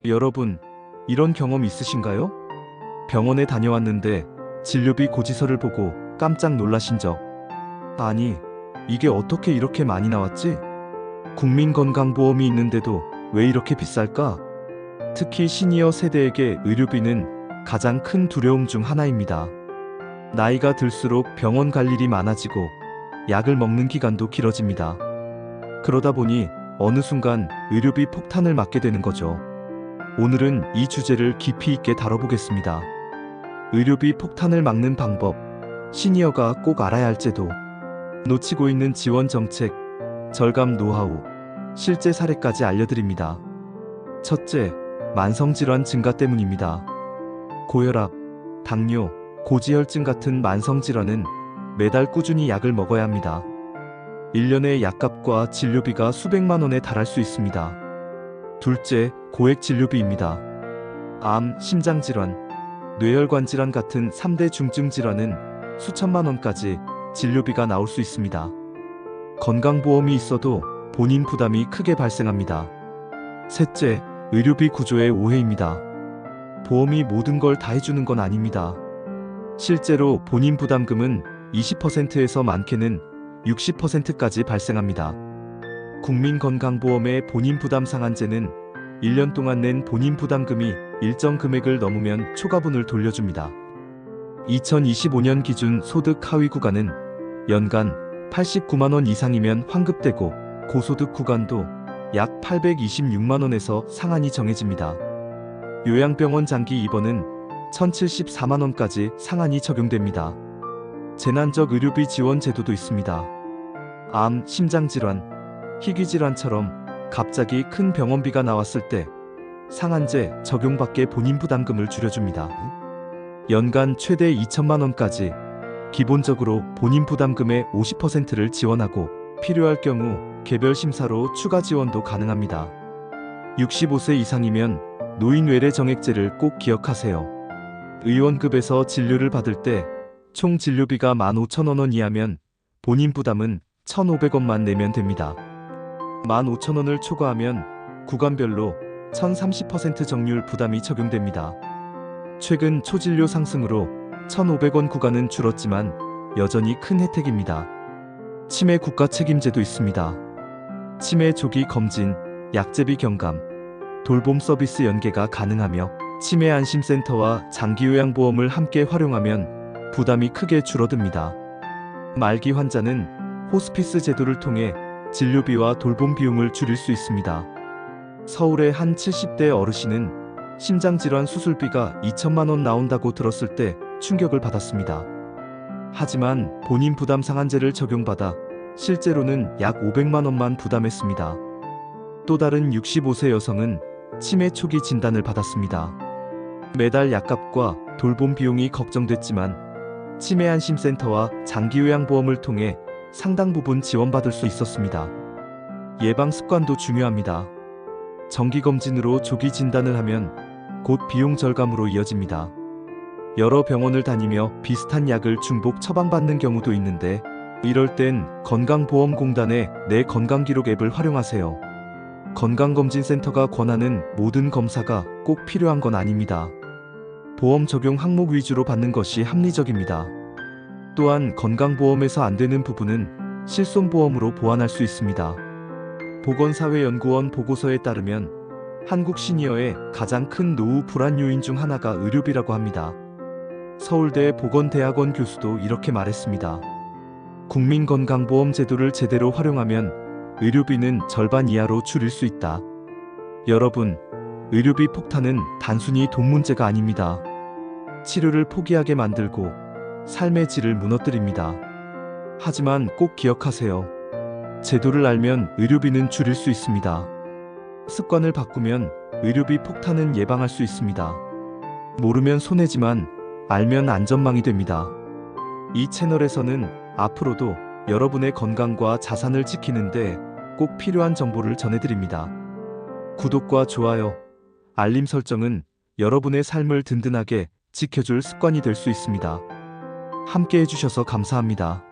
여러분, 이런 경험 있으신가요? 병원에 다녀왔는데 진료비 고지서를 보고 깜짝 놀라신 적. 아니, 이게 어떻게 이렇게 많이 나왔지? 국민건강보험이 있는데도 왜 이렇게 비쌀까? 특히 시니어 세대에게 의료비는 가장 큰 두려움 중 하나입니다. 나이가 들수록 병원 갈 일이 많아지고 약을 먹는 기간도 길어집니다. 그러다 보니 어느 순간 의료비 폭탄을 맞게 되는 거죠. 오늘은 이 주제를 깊이 있게 다뤄보겠습니다. 의료비 폭탄을 막는 방법, 시니어가 꼭 알아야 할 제도, 놓치고 있는 지원 정책, 절감 노하우, 실제 사례까지 알려드립니다. 첫째, 만성질환 증가 때문입니다. 고혈압, 당뇨, 고지혈증 같은 만성질환은 매달 꾸준히 약을 먹어야 합니다. 1년의 약값과 진료비가 수백만 원에 달할 수 있습니다. 둘째, 고액 진료비입니다. 암, 심장질환, 뇌혈관 질환 같은 3대 중증 질환은 수천만 원까지 진료비가 나올 수 있습니다. 건강보험이 있어도 본인 부담이 크게 발생합니다. 셋째, 의료비 구조의 오해입니다. 보험이 모든 걸 다 해주는 건 아닙니다. 실제로 본인 부담금은 20%에서 많게는 60%까지 발생합니다. 국민건강보험의 본인 부담 상한제는 1년 동안 낸 본인 부담금이 일정 금액을 넘으면 초과분을 돌려줍니다. 2025년 기준 소득 하위 구간은 연간 89만 원 이상이면 환급되고 고소득 구간도 약 826만 원에서 상한이 정해집니다. 요양병원 장기 입원은 1074만 원까지 상한이 적용됩니다. 재난적 의료비 지원 제도도 있습니다. 암, 심장질환, 희귀질환처럼 갑자기 큰 병원비가 나왔을 때 상한제 적용밖에 본인 부담금을 줄여줍니다. 연간 최대 2천만 원까지 기본적으로 본인 부담금의 50%를 지원하고 필요할 경우 개별 심사로 추가 지원도 가능합니다. 65세 이상이면 노인 외래 정액제를 꼭 기억하세요. 의원급에서 진료를 받을 때 총 진료비가 15,000원 이하면 본인 부담은 1,500원만 내면 됩니다. 15,000원을 초과하면 구간별로 1,030% 정률 부담이 적용됩니다. 최근 초진료 상승으로 1,500원 구간은 줄었지만 여전히 큰 혜택입니다. 치매 국가 책임제도 있습니다. 치매 조기 검진, 약제비 경감, 돌봄 서비스 연계가 가능하며 치매 안심센터와 장기요양보험을 함께 활용하면 부담이 크게 줄어듭니다. 말기 환자는 호스피스 제도를 통해 진료비와 돌봄 비용을 줄일 수 있습니다. 서울의 한 70대 어르신은 심장질환 수술비가 2천만 원 나온다고 들었을 때 충격을 받았습니다. 하지만 본인 부담 상한제를 적용받아 실제로는 약 500만 원만 부담했습니다. 또 다른 65세 여성은 치매 초기 진단을 받았습니다. 매달 약값과 돌봄 비용이 걱정됐지만 치매 안심센터와 장기요양보험을 통해 상당 부분 지원받을 수 있었습니다. 예방 습관도 중요합니다. 정기검진으로 조기 진단을 하면 곧 비용 절감으로 이어집니다. 여러 병원을 다니며 비슷한 약을 중복 처방받는 경우도 있는데 이럴 땐 건강보험공단의 내 건강기록 앱을 활용하세요. 건강검진센터가 권하는 모든 검사가 꼭 필요한 건 아닙니다. 보험 적용 항목 위주로 받는 것이 합리적입니다. 또한 건강보험에서 안 되는 부분은 실손보험으로 보완할 수 있습니다. 보건사회연구원 보고서에 따르면 한국 시니어의 가장 큰 노후 불안 요인 중 하나가 의료비라고 합니다. 서울대 보건대학원 교수도 이렇게 말했습니다. 국민건강보험 제도를 제대로 활용하면 의료비는 절반 이하로 줄일 수 있다. 여러분, 의료비 폭탄은 단순히 돈 문제가 아닙니다. 치료를 포기하게 만들고 삶의 질을 무너뜨립니다. 하지만 꼭 기억하세요. 제도를 알면 의료비는 줄일 수 있습니다. 습관을 바꾸면 의료비 폭탄은 예방할 수 있습니다. 모르면 손해지만 알면 안전망이 됩니다. 이 채널에서는 앞으로도 여러분의 건강과 자산을 지키는데 꼭 필요한 정보를 전해드립니다. 구독과 좋아요, 알림 설정은 여러분의 삶을 든든하게 지켜줄 습관이 될 수 있습니다. 함께 해주셔서 감사합니다.